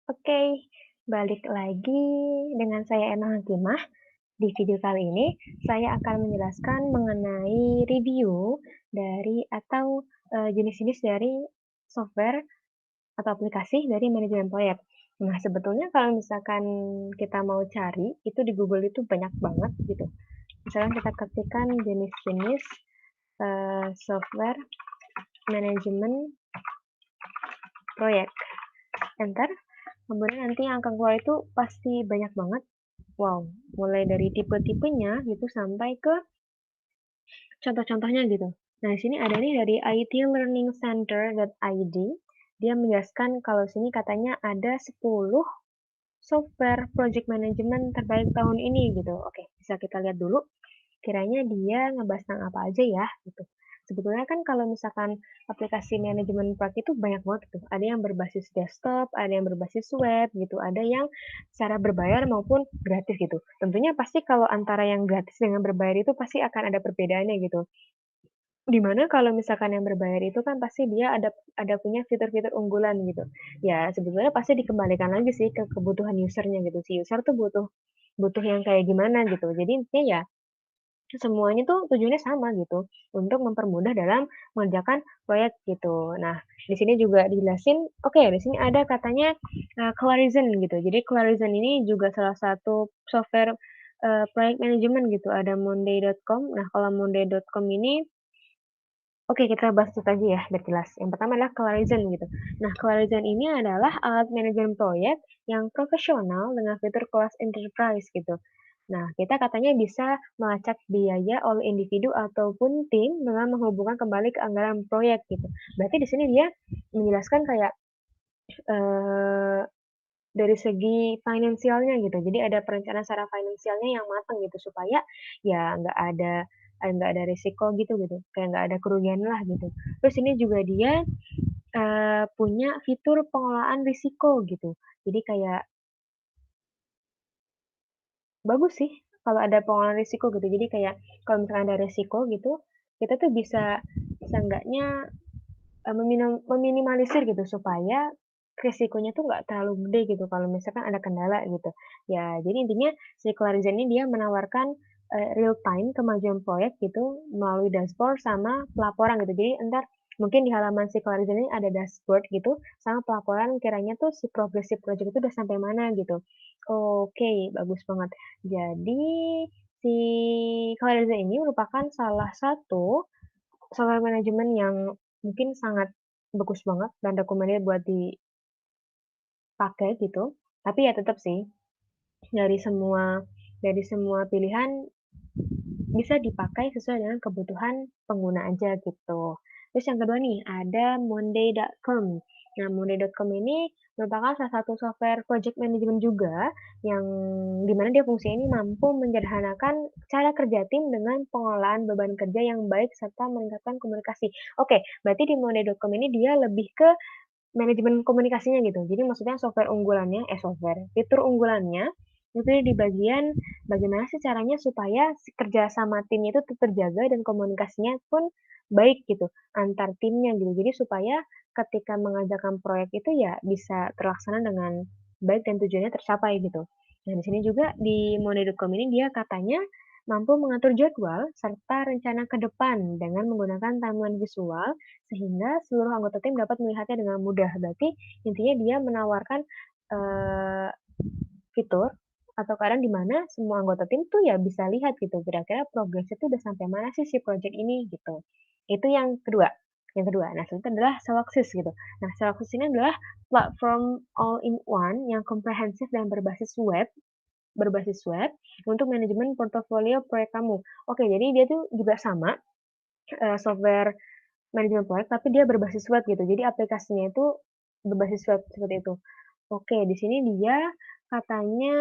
Oke, balik lagi dengan saya Ena Hakimah. Di video kali ini, saya akan menjelaskan mengenai review dari atau jenis-jenis dari software atau aplikasi dari manajemen proyek. Nah, sebetulnya kalau misalkan kita mau cari, itu di Google itu banyak banget gitu. Misalkan kita ketikkan jenis-jenis software manajemen proyek. Enter. Kemudian nanti yang akan keluar itu pasti banyak banget. Wow, mulai dari tipe-tipenya gitu sampai ke contoh-contohnya gitu. Nah, di sini ada nih dari itlearningcenter.id. Dia menjelaskan kalau sini katanya ada 10 software project management terbaik tahun ini gitu. Oke, bisa kita lihat dulu kiranya dia ngebahas tentang apa aja ya gitu. Sebetulnya kan kalau misalkan aplikasi manajemen proyek itu banyak banget tuh. Ada yang berbasis desktop, ada yang berbasis web gitu, ada yang secara berbayar maupun gratis gitu. Tentunya pasti kalau antara yang gratis dengan berbayar itu pasti akan ada perbedaannya gitu. Dimana kalau misalkan yang berbayar itu kan pasti dia ada punya fitur-fitur unggulan gitu. Ya sebetulnya pasti dikembalikan lagi sih ke kebutuhan usernya gitu. Si user tuh butuh butuh yang kayak gimana gitu. Jadi intinya ya semuanya tuh tujuannya sama gitu, untuk mempermudah dalam mengerjakan proyek gitu. Nah, di sini juga dijelasin, oke, di sini ada katanya, Clarizen gitu. Jadi Clarizen ini juga salah satu software, project management gitu, ada monday.com. Nah, kalau monday.com ini oke, kita bahas itu aja ya, biar jelas. Yang pertama adalah Clarizen gitu. Nah, Clarizen ini adalah alat manajemen proyek yang profesional dengan fitur kelas enterprise gitu. Nah, kita katanya bisa melacak biaya oleh individu ataupun tim dengan menghubungkan kembali ke anggaran proyek gitu. Berarti di sini dia menjelaskan kayak eh, dari segi finansialnya gitu. Jadi ada perencanaan secara finansialnya yang matang gitu supaya ya nggak ada risiko gitu, kayak nggak ada kerugian lah gitu. Terus ini juga dia punya fitur pengelolaan risiko gitu. Jadi kayak bagus sih kalau ada pengelolaan risiko gitu. Jadi kayak kalau misalkan ada risiko gitu, kita tuh bisa seenggaknya meminimalisir gitu supaya risikonya tuh nggak terlalu gede gitu kalau misalkan ada kendala gitu. Ya, jadi intinya si Clarizen ini dia menawarkan real time kemajuan proyek gitu melalui dashboard sama pelaporan gitu. Jadi entar mungkin di halaman si Clarizen ini ada dashboard gitu sama pelaporan kiranya tuh si progresi project itu udah sampai mana gitu. Oke, bagus banget. Jadi si Clarizen ini merupakan salah satu software manajemen yang mungkin sangat bagus banget dan recommended buat dipakai gitu. Tapi ya tetap sih dari semua dari semua pilihan bisa dipakai sesuai dengan kebutuhan pengguna aja gitu. Terus yang kedua nih ada monday.com. Nah, monday.com ini merupakan salah satu software project management juga yang dimana dia fungsinya ini mampu menyederhanakan cara kerja tim dengan pengelolaan beban kerja yang baik serta meningkatkan komunikasi. Oke, berarti di monday.com ini dia lebih ke manajemen komunikasinya gitu. Jadi maksudnya fitur unggulannya itu di bagian bagaimana sih caranya supaya kerja sama tim itu tetap terjaga dan komunikasinya pun baik gitu antar timnya gitu. Jadi supaya ketika mengerjakan proyek itu ya bisa terlaksana dengan baik dan tujuannya tercapai gitu. Nah, di sini juga di monday.com ini dia katanya mampu mengatur jadwal serta rencana ke depan dengan menggunakan timeline visual sehingga seluruh anggota tim dapat melihatnya dengan mudah. Berarti intinya dia menawarkan eee, fitur atau kadang di mana semua anggota tim tuh ya bisa lihat gitu, kira-kira progresnya tuh udah sampai mana sih si project ini gitu. Itu yang kedua. Yang kedua, nah selanjutnya adalah Cellsys gitu. Nah, Cellsys ini adalah platform all-in-one yang komprehensif dan berbasis web untuk manajemen portofolio proyek kamu. Oke, jadi dia tuh juga sama, software manajemen proyek, tapi dia berbasis web gitu. Jadi aplikasinya itu berbasis web seperti itu. Oke, di sini dia katanya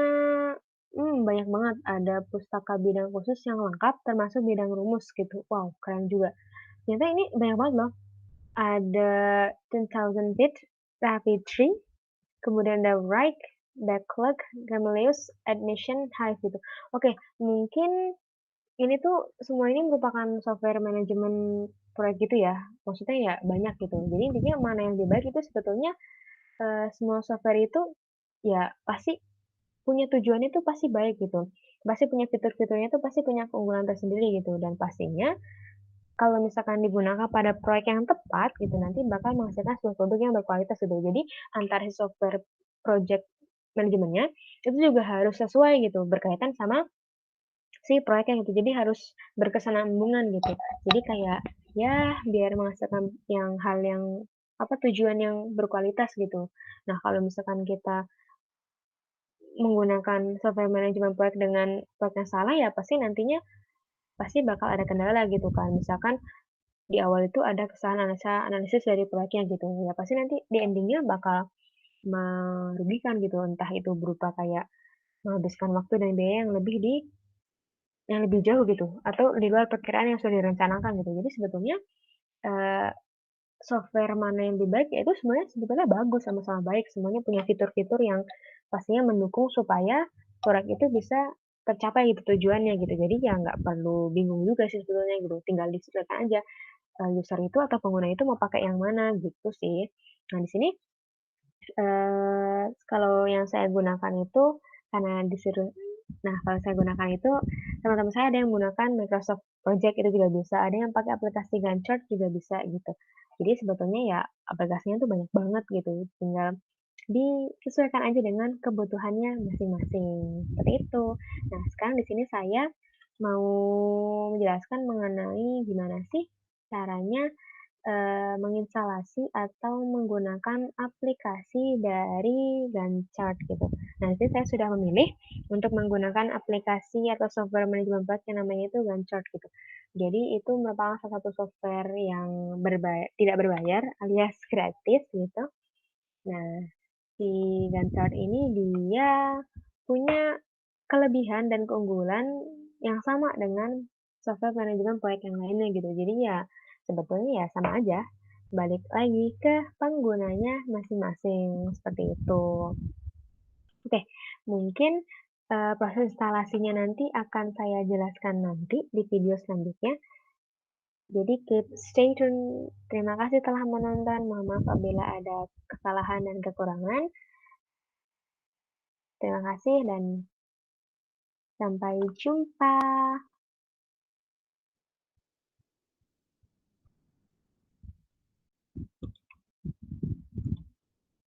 banyak banget. Ada pustaka bidang khusus yang lengkap, termasuk bidang rumus gitu. Wow, keren juga. Ternyata ini banyak banget loh. Ada 10,000 bit, Rapid Tree, kemudian ada Wrike, Backlog, Gamaleus, Admission, Hive gitu. Oke, mungkin ini tuh semua ini merupakan software manajemen proyek gitu ya. Maksudnya ya banyak gitu. Jadi intinya mana yang lebih baik itu sebetulnya semua software itu ya pasti punya tujuannya itu pasti baik gitu. Pasti punya fitur-fiturnya itu pasti punya keunggulan tersendiri gitu dan pastinya kalau misalkan digunakan pada proyek yang tepat gitu nanti bakal menghasilkan sebuah produk yang berkualitas gitu. Jadi antara si software project manajemennya itu juga harus sesuai gitu berkaitan sama si proyeknya gitu. Jadi harus berkesinambungan gitu. Jadi kayak ya biar menghasilkan hal yang apa tujuan yang berkualitas gitu. Nah, kalau misalkan kita menggunakan software manajemen proyek dengan proyek yang salah ya pasti nantinya pasti bakal ada kendala gitu kan. Misalkan di awal itu ada kesalahan analisis dari proyeknya gitu. Ya pasti nanti di ending-nya bakal merugikan gitu. Entah itu berupa kayak menghabiskan waktu dan biaya yang lebih jauh gitu atau di luar perkiraan yang sudah direncanakan gitu. Jadi sebetulnya, eee, software mana yang lebih baik, ya itu sebenarnya sebetulnya bagus, sama-sama baik, semuanya punya fitur-fitur yang pastinya mendukung supaya proyek itu bisa tercapai gitu tujuannya gitu. Jadi ya nggak perlu bingung juga sih sebetulnya gitu, tinggal disesuaikan aja, user itu atau pengguna itu mau pakai yang mana gitu sih. Nah di sini, kalau yang saya gunakan itu karena disuruh kalau saya gunakan itu teman-teman saya ada yang menggunakan Microsoft Project itu juga bisa, ada yang pakai aplikasi Gantt chart juga bisa gitu. Jadi sebetulnya ya aplikasinya tuh banyak banget gitu, tinggal disesuaikan aja dengan kebutuhannya masing-masing, seperti itu. Nah, sekarang di sini saya mau menjelaskan mengenai gimana sih caranya, menginstalasi atau menggunakan aplikasi dari Gantt chart gitu. Nah, di sini saya sudah memilih untuk menggunakan aplikasi atau software manajemen proyek yang namanya itu Gantt chart gitu. Jadi itu merupakan salah satu software yang tidak berbayar alias gratis gitu. Nah, si Gantt chart ini dia punya kelebihan dan keunggulan yang sama dengan software manajemen proyek yang lainnya gitu. Jadi ya sebetulnya ya sama aja, balik lagi ke penggunanya masing-masing, seperti itu. Oke, mungkin, proses instalasinya nanti akan saya jelaskan nanti di video selanjutnya. Jadi keep stay tune. Terima kasih telah menonton. Mohon maaf apabila ada kesalahan dan kekurangan. Terima kasih dan sampai jumpa.